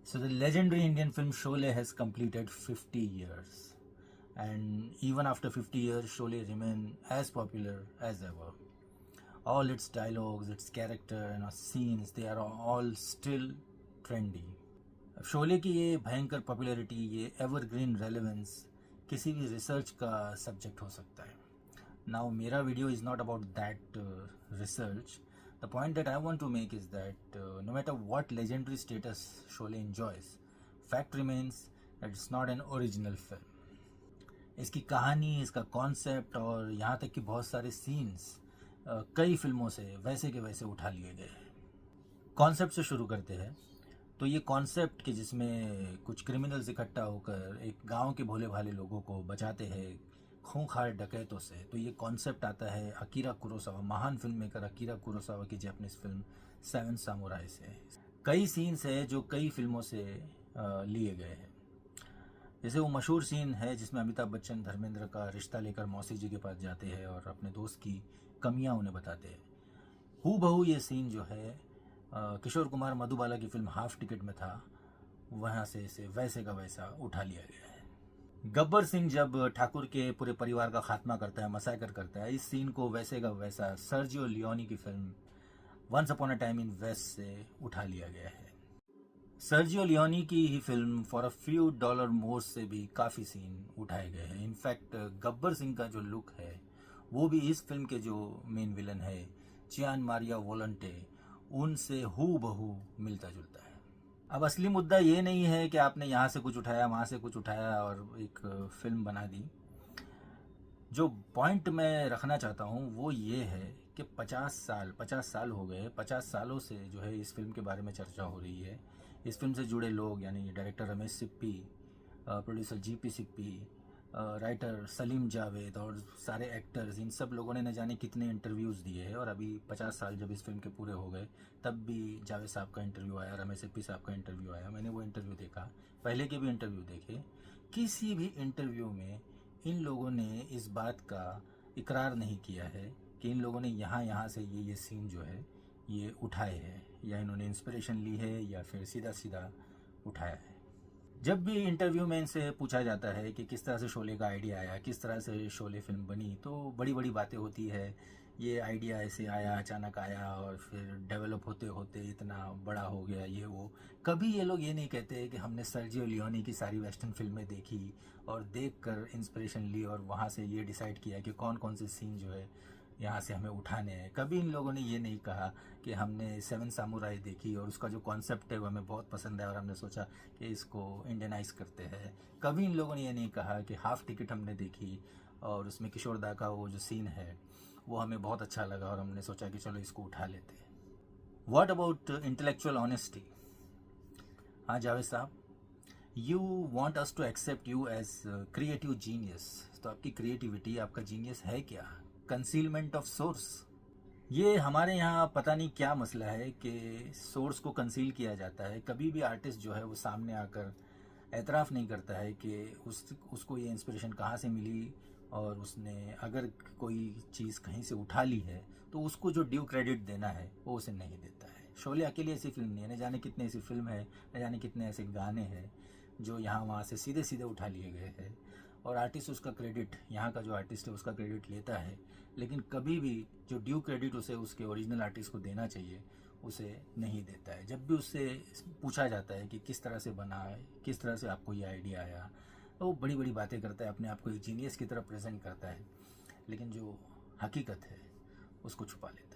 So the legendary Indian film Sholay has completed 50 years, and even after 50 years, Sholay remain as popular as ever. All its dialogues, its character and scenes, they are all still trendy. अब शोले की ये भयंकर popularity, ये evergreen relevance किसी भी research का subject हो सकता है. नाउ मेरा video is not about that research. The point that I want to make is that no matter what legendary status Sholay enjoys, fact remains that it's not an original film. इसकी कहानी, इसका concept और यहाँ तक कि बहुत सारे scenes कई फिल्मों से वैसे के वैसे उठा लिए गए हैं. कॉन्सेप्ट से शुरू करते हैं. तो ये कॉन्सेप्ट कि जिसमें कुछ क्रिमिनल्स इकट्ठा होकर एक गांव के भोले भाले लोगों को बचाते हैं खूंखार डकैतों से. तो ये कॉन्सेप्ट आता है अकीरा कुरोसावा, महान फिल्म मेकर अकीरा कुरोसावा की जैपनीज फिल्म सेवन सामुराई से. कई सीन्स है जो कई फिल्मों से लिए गए हैं. जैसे वो मशहूर सीन है जिसमें अमिताभ बच्चन धर्मेंद्र का रिश्ता लेकर मौसी जी के पास जाते हैं और अपने दोस्त की कमियां उन्हें बताते हैं. हूबहू ये सीन जो है किशोर कुमार मधुबाला की फिल्म हाफ टिकट में था, वहाँ से इसे वैसे का वैसा उठा लिया गया है. गब्बर सिंह जब ठाकुर के पूरे परिवार का खात्मा करता है, मसाकर करता है, इस सीन को वैसे का वैसा सर्जियो लियोनी की film once upon a time in west से उठा लिया गया है. सर्जियो लियोनी की ही film for a few dollar more से भी काफ़ी सीन उठाए गए हैं. इनफैक्ट गब्बर सिंह का जो लुक है वो भी इस फिल्म के जो मेन विलन है चियान मारिया वोलंटे, उनसे हूबहू मिलता जुलता है. अब असली मुद्दा ये नहीं है कि आपने यहाँ से कुछ उठाया, वहाँ से कुछ उठाया और एक फिल्म बना दी. जो पॉइंट मैं रखना चाहता हूँ वो ये है कि 50 साल हो गए. 50 सालों से जो है इस फिल्म के बारे में चर्चा हो रही है. इस फिल्म से जुड़े लोग यानी director Ramesh Sippy, producer GP Sippy, writer Salim Javed और सारे एक्टर्स, इन सब लोगों ने न जाने कितने इंटरव्यूज़ दिए हैं. और अभी 50 साल जब इस फिल्म के पूरे हो गए तब भी जावेद साहब का इंटरव्यू आया, रमेश सिप्पी साहब का इंटरव्यू आया. मैंने वो इंटरव्यू देखा, पहले के भी इंटरव्यू देखे. किसी भी इंटरव्यू में इन लोगों ने इस बात का इकरार नहीं किया है कि इन लोगों ने यहाँ से ये सीन जो है ये उठाए हैं या इन्होंने इंस्पिरेशन ली है या फिर सीधा सीधा उठाया है. जब भी इंटरव्यू में इनसे पूछा जाता है कि किस तरह से शोले का आइडिया आया, किस तरह से शोले फिल्म बनी, तो बड़ी बड़ी बातें होती है. ये आइडिया ऐसे आया, अचानक आया और फिर डेवलप होते होते इतना बड़ा हो गया, ये वो. कभी ये लोग ये नहीं कहते कि हमने सर्जियो लियोनी की सारी वेस्टर्न फिल्में देखी और देखकर इंस्पिरेशन ली और वहाँ से ये डिसाइड किया कि कौन कौन से सीन जो है यहाँ से हमें उठाने हैं. कभी इन लोगों ने ये नहीं कहा कि हमने सेवन सामुराई देखी और उसका जो कॉन्सेप्ट है वो हमें बहुत पसंद है और हमने सोचा कि इसको इंडियनाइज करते हैं. कभी इन लोगों ने ये नहीं कहा कि हाफ टिकट हमने देखी और उसमें किशोर दा का वो जो सीन है वो हमें बहुत अच्छा लगा और हमने सोचा कि चलो इसको उठा लेते हैं. What about intellectual honesty? हाँ जावेद साहब, you want us to accept you as creative genius. तो आपकी क्रिएटिविटी, आपका जीनियस है क्या? Concealment of source. ये हमारे यहाँ पता नहीं क्या मसला है कि सोर्स को कंसील किया जाता है. कभी भी आर्टिस्ट जो है वो सामने आकर एतराफ़ नहीं करता है कि उसको ये इंस्पिरेशन कहाँ से मिली और उसने अगर कोई चीज़ कहीं से उठा ली है तो उसको जो ड्यू क्रेडिट देना है वो उसे नहीं देता है. शोले अकेली ऐसी फिल्म नहीं है, न जाने कितने ऐसी फिल्म है, न जाने कितने ऐसे गाने हैं जो यहाँ वहाँ से सीधे सीधे उठा लिए गए हैं और आर्टिस्ट उसका क्रेडिट, यहाँ का जो आर्टिस्ट है उसका क्रेडिट लेता है. लेकिन कभी भी जो ड्यू क्रेडिट उसे उसके ओरिजिनल आर्टिस्ट को देना चाहिए उसे नहीं देता है. जब भी उससे पूछा जाता है कि किस तरह से बना है, किस तरह से आपको ये आइडिया आया, तो वो बड़ी बड़ी बातें करता है, अपने आप को एक जीनियस की तरह प्रेजेंट करता है, लेकिन जो हकीकत है उसको छुपा लेता है.